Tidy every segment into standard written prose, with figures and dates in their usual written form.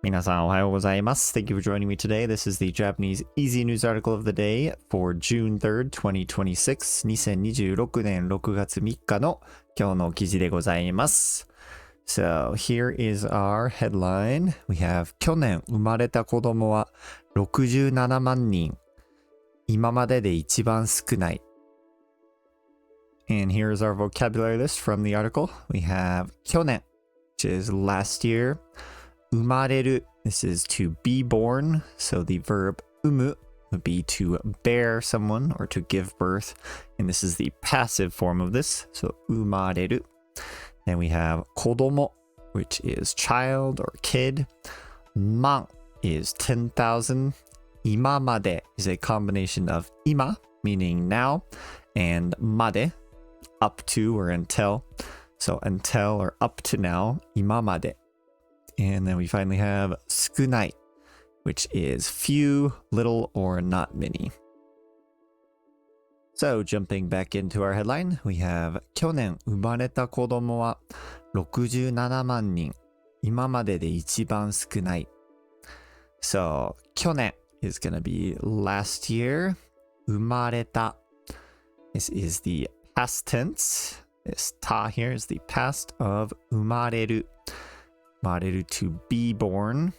皆さんおはようございます。Thank you for joining me today. This is the Japanese Easy News Article of the Day for June 3rd, 2026. 2026年6月3日の今日の記事でございます。So here is our headline. We have 去年生まれた子供は67万人。今までで一番少ない。And here is our vocabulary list from the article. We have 去年, which is last year. 生まれる, this is to be born. So the verb 産む would be to bear someone or to give birth. And this is the passive form of this. So 生まれる. Then we have 子供, which is child or kid. 万 is 10,000. 今まで is a combination of 今, meaning now, and まで, up to or until. So until or up to now, 今まで. And then we finally have 少ない, which is few, little, or not many. So jumping back into our headline, we have 去年生まれた子供は67万人。今までで一番少ない。So 去年 is going to be last year. 生まれた. This is the past tense. This た here is the past of 生まれる. 生まれる to be born.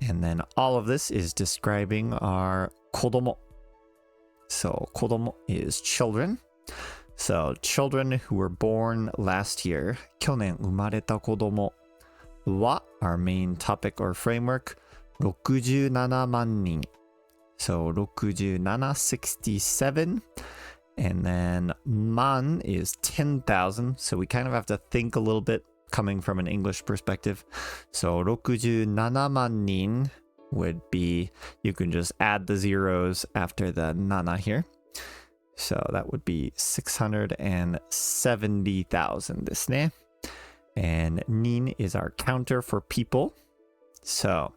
And then all of this is describing our 子供. So 子供 is children. So children who were born last year. 去年生まれた子供は our main topic or framework. 67万人. So 67, 67. And then man is 10,000. So we kind of have to think a little bit coming from an English perspective. So 67万人 would be, you can just add the zeros after the nana here. So that would be 670,000 ですね. And nin is our counter for people. So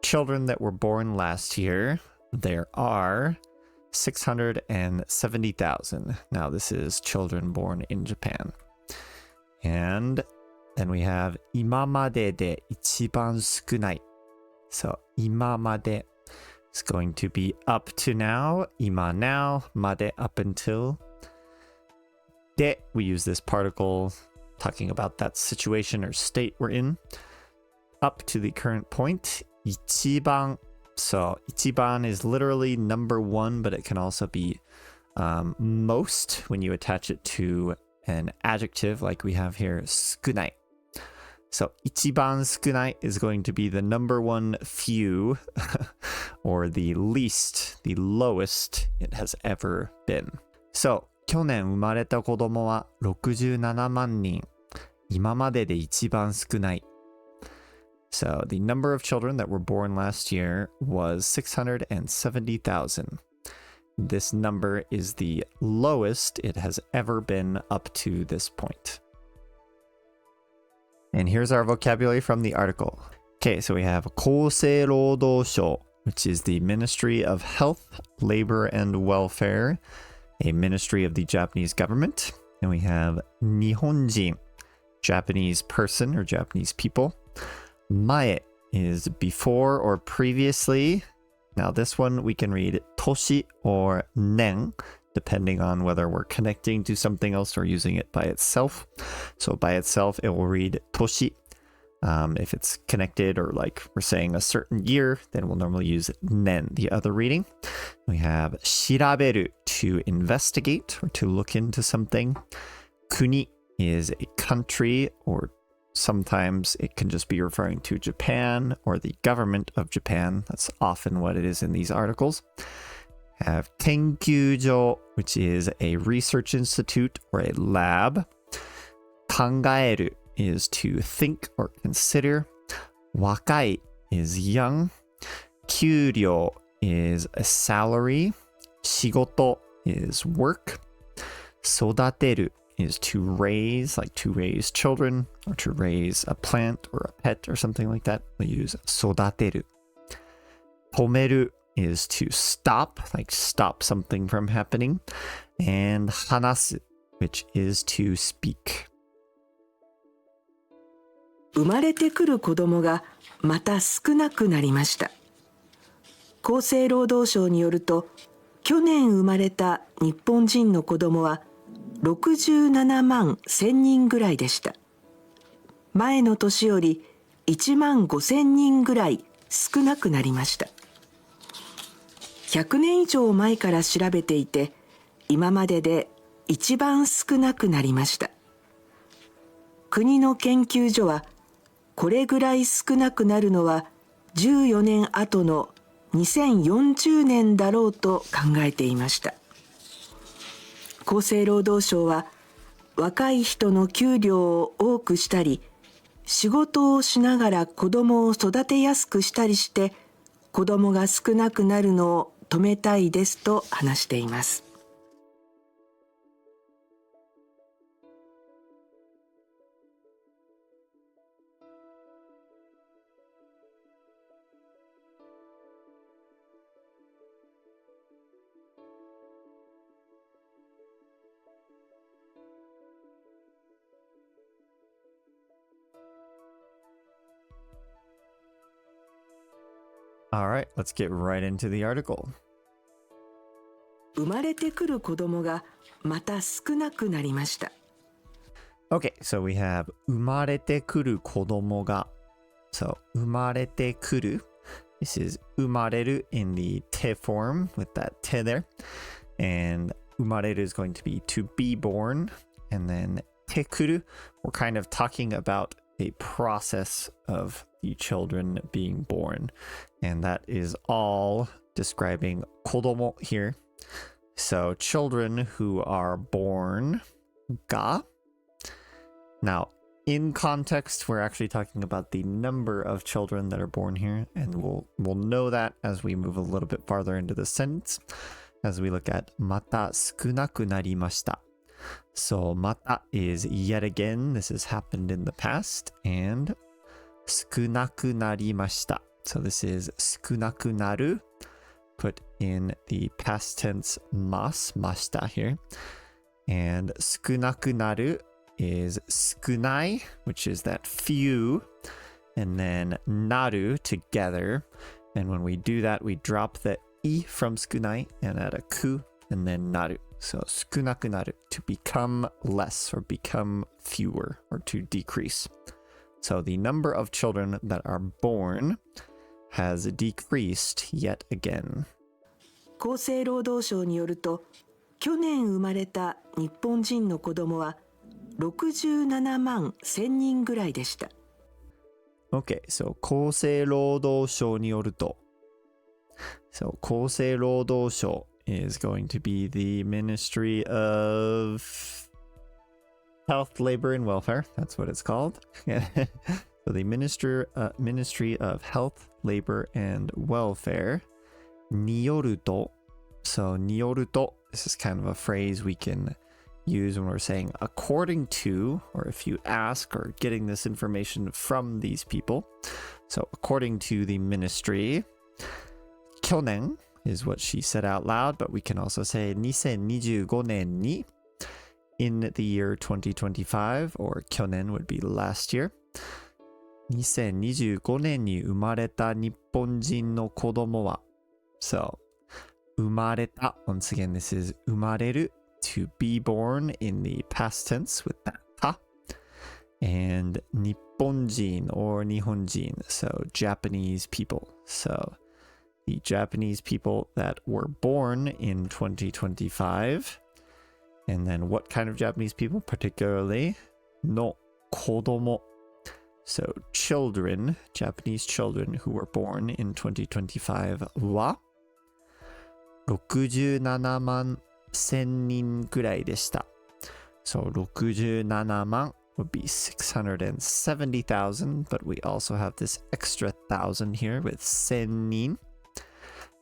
children that were born last year, there are 670,000. Now this is children born in Japan. And then we have 今までで一番少ない. So 今まで is going to be up to now. 今 now. まで up until. で we use this particle talking about that situation or state we're in. Up to the current point. 一番. So 一番 is literally number one, but it can also be most when you attach it to an adjective like we have here, 少ない. So 一番少ない is going to be the number one few or the least, the lowest it has ever been. So 去年生まれた子供は67万人。今までで一番少ない。So the number of children that were born last year was 670,000. This number is the lowest it has ever been up to this point. And here's our vocabulary from the article. Okay, so we have 厚生労働省, which is the Ministry of Health, Labor and Welfare, a ministry of the Japanese government. And we have 日本人, Japanese person or Japanese people. 前 is before or previously. Now this one we can read 年 or 年, depending on whether we're connecting to something else or using it by itself. So by itself, it will read 年. If it's connected or like we're saying a certain year, then we'll normally use 年, the other reading. We have 調べる to investigate or to look into something. 国 is a country, or sometimes it can just be referring to Japan or the government of Japan. That's often what it is in these articles. Have 研究所, which is a research institute or a lab. 考える is to think or consider. 若い is young. 給料 is a salary. 仕事 is work. 育てる is to raise, like to raise children or to raise a plant or a pet or something like that. We use 育てる. 止める is to stop, like stop something from happening. And 話す, which is to speak. 生まれてくる子どもがまた少なくなりました。厚生労働省によると、去年生まれた日本人の子どもは67万1000人ぐらいでした。前の年より1万5000人ぐらい少なくなりました。100年以上前から調べていて、今までで一番少なくなりました。国の研究所は、これぐらい少なくなるのは14年後の2040年だろうと考えていました。厚生労働省は、若い人の給料を多くしたり、仕事をしながら子供を育てやすくしたりして、子供が少なくなるのを止めたいですと話しています。All right, let's get right into the article. 生まれてくる子供がまた少なくなりました。Okay, so we have 生まれてくる子供が. So 生まれてくる. This is 生まれる in the te form with that te there. And 生まれる is going to be to be born. And then てくる, we're kind of talking about a process of the children being born. And that is all describing 子供 here. So children who are born が. Now, in context, we're actually talking about the number of children that are born here, and we'll know that as we move a little bit farther into the sentence, as we look at また少なくなりました. So また is yet again. This has happened in the past, and 少なくなりました. So this is 少なくなる, put in the past tense ました here. And 少なくなる is 少ない, which is that few, and then なる together. And when we do that, we drop the i from 少ない and add a ku, and then なる. So 少なくなる, to become less or become fewer or to decrease. So the number of children that are born has decreased yet again. 厚生労働省によると、去年生まれた日本人の子どもは67万1000人ぐらいでした。Okay, so 厚生労働省によると. So 厚生労働省 is going to be the Ministry of Health, Labor, and Welfare. That's what it's called. So the Ministry of Health, Labor, and Welfare. によると. So によると. This is kind of a phrase we can use when we're saying according to, or if you ask or getting this information from these people. So according to the ministry, 去年 is what she said out loud, but we can also say 2025年に in the year 2025, or 去年 would be last year. 2025年に生まれた日本人の子供は. So 生まれた, once again, this is 生まれる, to be born in the past tense with that た. And 日本人 or 日本人, so Japanese people. So the Japanese people that were born in 2025. And then what kind of Japanese people? Particularly の子供. So children, Japanese children who were born in 2025 は67万1000人ぐらいでした. So 67万 would be 670,000, but we also have this extra 1,000 here with 1000人.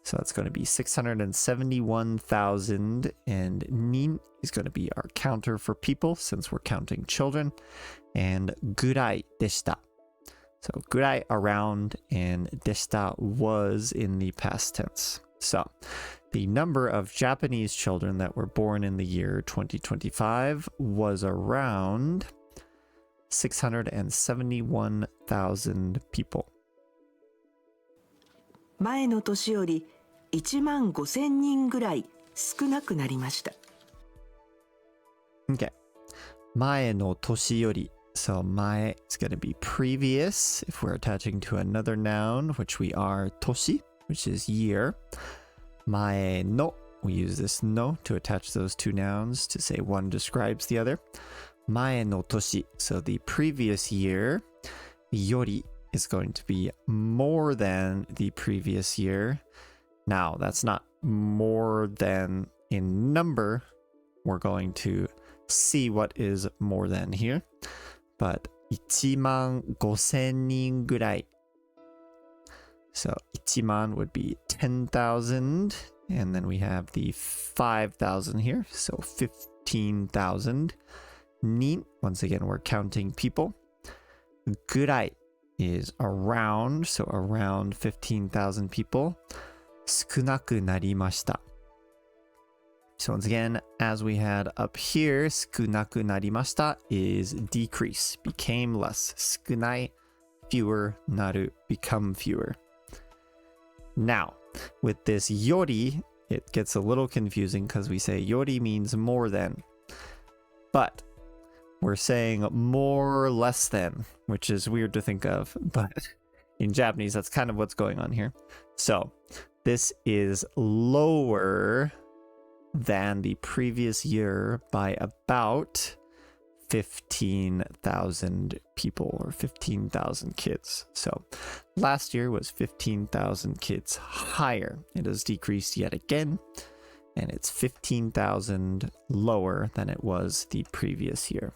So it's going to be 671,000, and nin is going to be our counter for people since we're counting children, and ぐらいでした. So ぐらい around, and でした was in the past tense. So the number of Japanese children that were born in the year 2025 was around 671,000 people. 前の年より1万5,000人ぐらい少なくなりました。Okay. 前の年より. So 前 is going to be previous if we're attaching to another noun, which we are toshi, which is year. 前の, we use this no to attach those two nouns to say one describes the other. 前の年, so the previous year. より is going to be more than the previous year. Now, that's not more than in number. We're going to see what is more than here. But 15,000 人ぐらい. So 1,000 would be 10,000. And then we have the 5,000 here. So 15,000. 人, once again, we're counting people. ぐらい is around. So around 15,000 people. 少なくなりました. So once again, as we had up here, 少なくなりました is decrease, became less. 少ない, fewer, なる, become fewer. Now, with this より, it gets a little confusing because we say より means more than. But we're saying more or less than, which is weird to think of. But in Japanese, that's kind of what's going on here. So this is lower than the previous year by about 15,000 people or 15,000 kids. So last year was 15,000 kids higher. It has decreased yet again, and it's 15,000 lower than it was the previous year.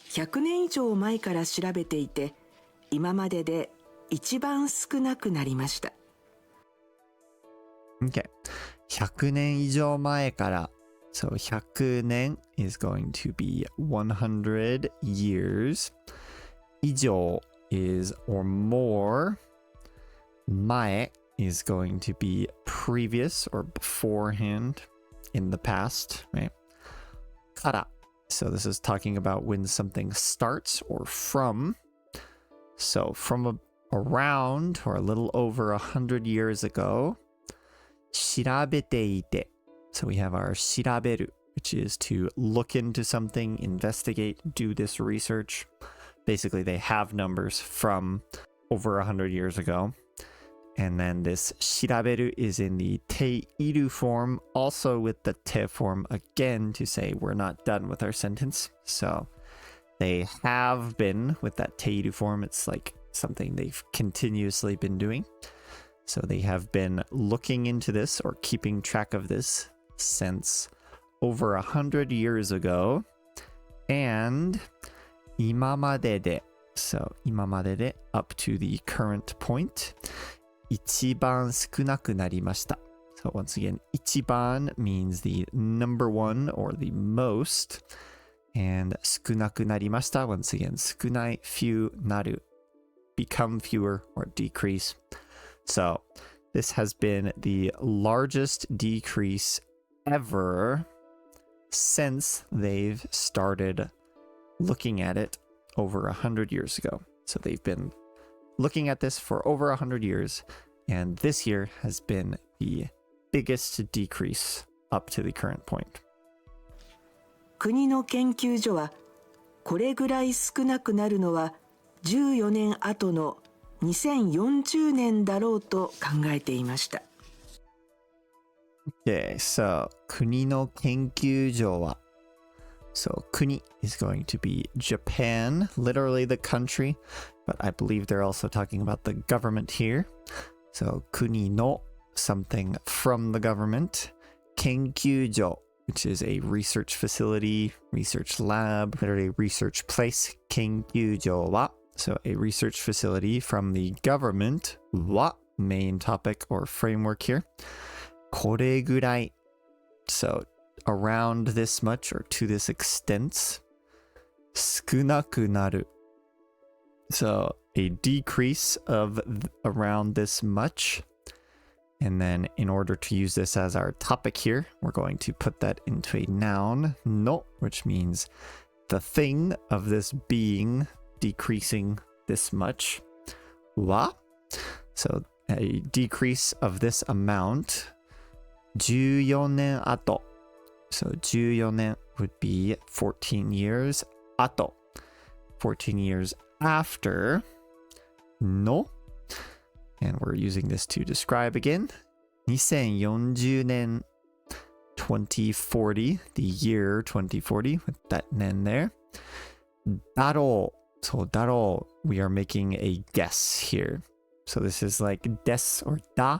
100年以上前から調べていて、今までで一番少なくなりました。Okay. 100年以上前から So 100年 is going to be 100 years. 以上 is or more. 前 is going to be previous or beforehand, in the past, right? から So this is talking about when something starts or from. So from around or a little over 100 years ago. 調べていて. So we have our 調べる, which is to look into something, investigate, do this research. Basically, they have numbers from over 100 years ago. And then this 調べる is in the ている form, also with the て form again to say we're not done with our sentence. So they have been with that ている form. It's like something they've continuously been doing. So they have been looking into this or keeping track of this since over 100 years ago. And 今までで, so 今までで up to the current point. 一番少なくなりました. So once again, 一番 means the number one or the most. And 少なくなりました once again, 少ない few なる become fewer or decrease. So this has been the largest decrease ever since they've started looking at it over 100 years ago. So they've been looking at this for over 100 years, and this year has been the biggest decrease up to the current point. 国の研究所はこれぐらい少なくなるのは14年後の2040年だろうと考えていました。Okay, so 国の研究所は So 国 is going to be Japan, literally the country, but I believe they're also talking about the government here. So 国の something from the government. 研究所 which is a research facility, research lab, literally research place. 研究所は So a research facility from the government. は main topic or framework here. これぐらい So around this much or to this extent. 少なくなる So a decrease of around this much. And then in order to use this as our topic here, we're going to put that into a noun, no, which means the thing of this being decreasing this much. は So a decrease of this amount. 14年後 So 14年 would be 14 years 後 14 years after の And we're using this to describe again. 2040年 2040, the year 2040 with that 年 there. だろう So だろう we are making a guess here. So this is like des or da,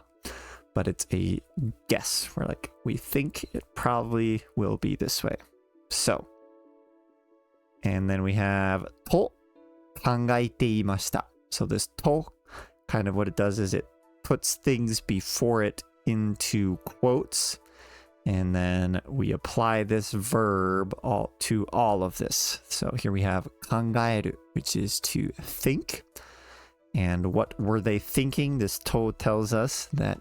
but it's a guess. We're like, we think it probably will be this way. So, and then we have と考えていました So this と kind of what it does is it puts things before it into quotes, and then we apply this verb to all of this. So here we have 考える which is to think. And what were they thinking? This to tells us that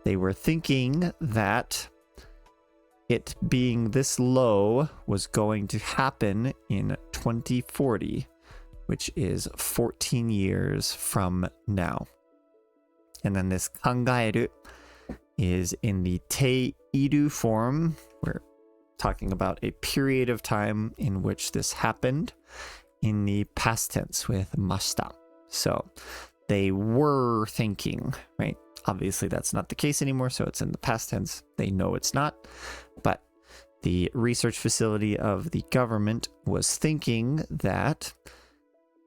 they were thinking that it being this low was going to happen in 2040, which is 14 years from now. And then this 考える is in the ている form. We're talking about a period of time in which this happened in the past tense with ました. So they were thinking, right? Obviously, that's not the case anymore, so it's in the past tense. They know it's not. But the research facility of the government was thinking that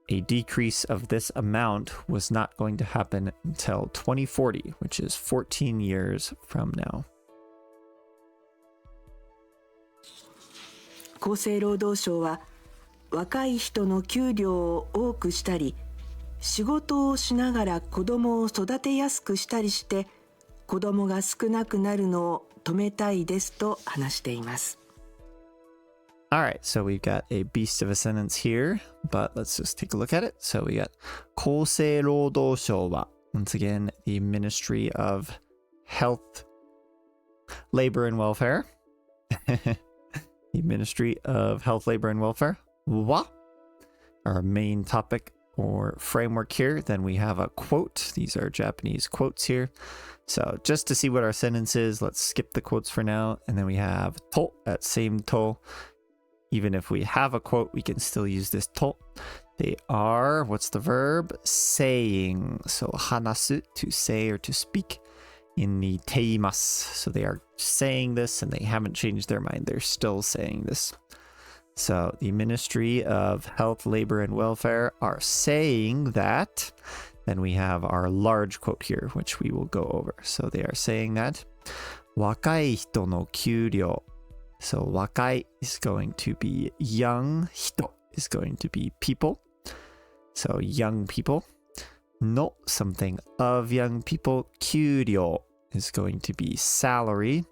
a decrease of this amount was not going to happen until 2040, which is 14 years from now. 厚生労働省は若い人の給料を多くしたり、仕事をしながら子供を育てやすくしたりして子供が少なくなるのを止めたいですと話しています。Alright, so we've got a beast of a sentence here, but let's just take a look at it. So we got 厚生労働省は once again, the Ministry of Health, Labor and Welfare. The Ministry of Health, Labor and Welfare. は our main topic or framework here. Then we have a quote. These are Japanese quotes here. So just to see what our sentence is, let's skip the quotes for now. And then we have と that same と. Even if we have a quote, we can still use this と. They are, what's the verb? Saying. So 話す, to say or to speak. In the ています. So they are saying this and they haven't changed their mind. They're still saying this. So the Ministry of Health, Labor and Welfare are saying that. Then we have our large quote here, which we will go over. So they are saying that 若い人の給料. So 若い is going to be young. 人 is going to be people. So young people. の something of young people. 給料 is going to be salary.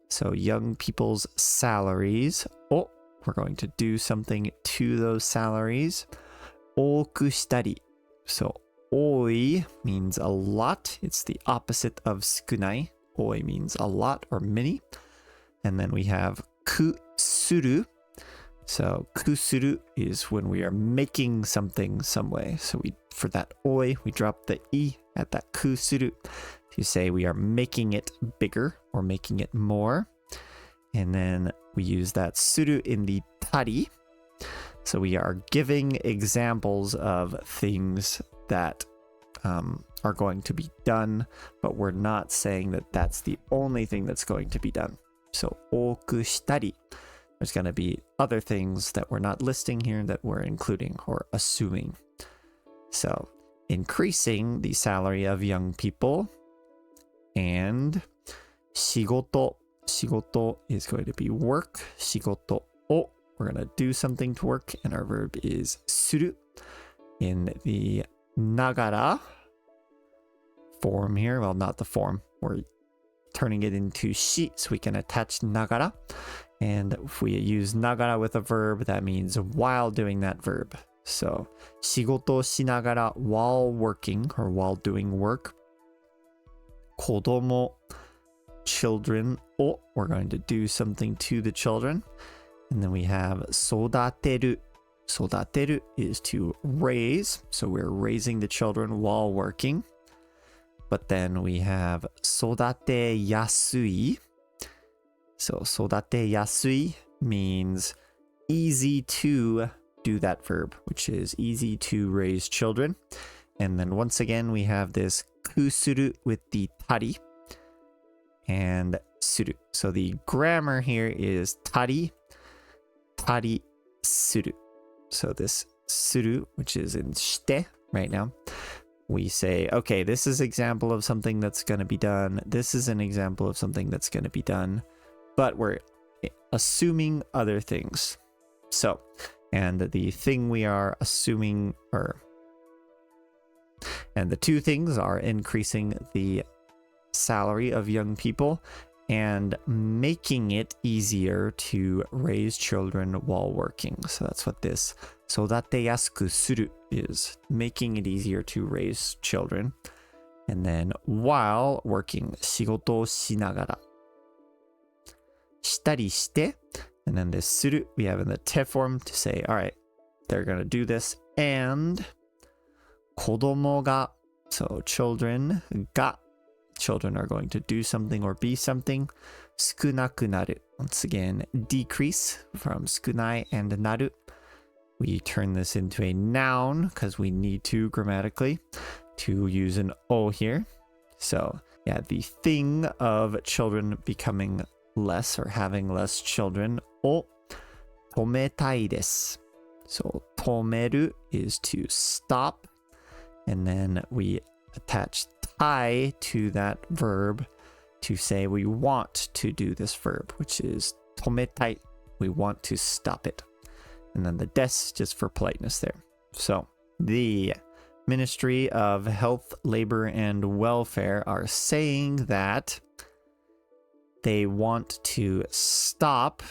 So young people's salaries. を we're going to do something to those salaries. 多くしたり. So 多い means a lot. It's the opposite of 少ない. 多い means a lot or many. And then we have くする. So くする is when we are making something some way. So for that 多い, we drop the i at that くする to say we are making it bigger or making it more. And then we use that する in the たり. So we are giving examples of things that are going to be done, but we're not saying that that's the only thing that's going to be done. So 多くしたり. There's going to be other things that we're not listing here that we're including or assuming. So increasing the salary of young people. And 仕事. 仕事 is going to be work. 仕事を we're going to do something to work, and our verb is する. In the ながら form here, well, not the form. We're turning it into し, so we can attach ながら. And if we use ながら with a verb, that means while doing that verb. So 仕事しながら while working or while doing work. 子供 children を we're going to do something to the children. And then we have 育てる. 育てる is to raise. So we're raising the children while working. But then we have 育てやすい. So 育てやすい means easy to do that verb, which is easy to raise children. And then once again, we have this くする with the たり and する. So the grammar here is たりする. So this する, which is in して right now, we say, okay, this is an example of something that's going to be done. This is an example of something that's going to be done. But we're assuming other things. So, and the thing we are assuming, and the two things are increasing the salary of young people and making it easier to raise children while working. So that's what this 育てやすくする is, making it easier to raise children. And then while working, 仕事をしながら. したりして, and then this する we have in the te form to say, all right, they're going to do this. And 子供が, so children が, children are going to do something or be something. 少なくなる. Once again, decrease from 少ない and なる. We turn this into a noun because we need to grammatically to use an o here. So yeah, the thing of children becoming less or having less children を止めたいです. So 止める is to stop. And then we attach たい to that verb to say we want to do this verb, which is 止めたい. We want to stop it. And then the des just for politeness there. So the Ministry of Health, Labor, and Welfare are saying that they want to stop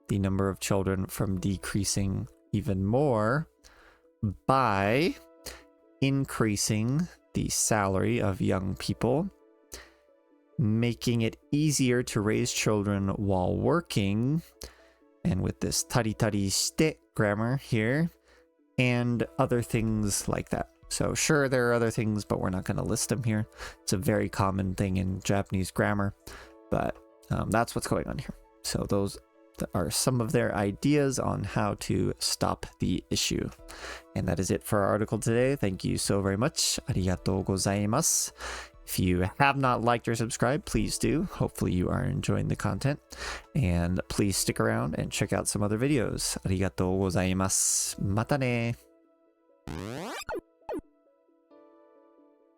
the number of children from decreasing even more by increasing the salary of young people, making it easier to raise children while working, and with this たりたりして grammar here, and other things like that. So sure, there are other things, but we're not going to list them here. It's a very common thing in Japanese grammar, but that's what's going on here. So those are some of their ideas on how to stop the issue. And that is it for our article today. Thank you so very much. ありがとうございます. If you have not liked or subscribed, please do. Hopefully you are enjoying the content. And please stick around and check out some other videos. ありがとうございます. またね.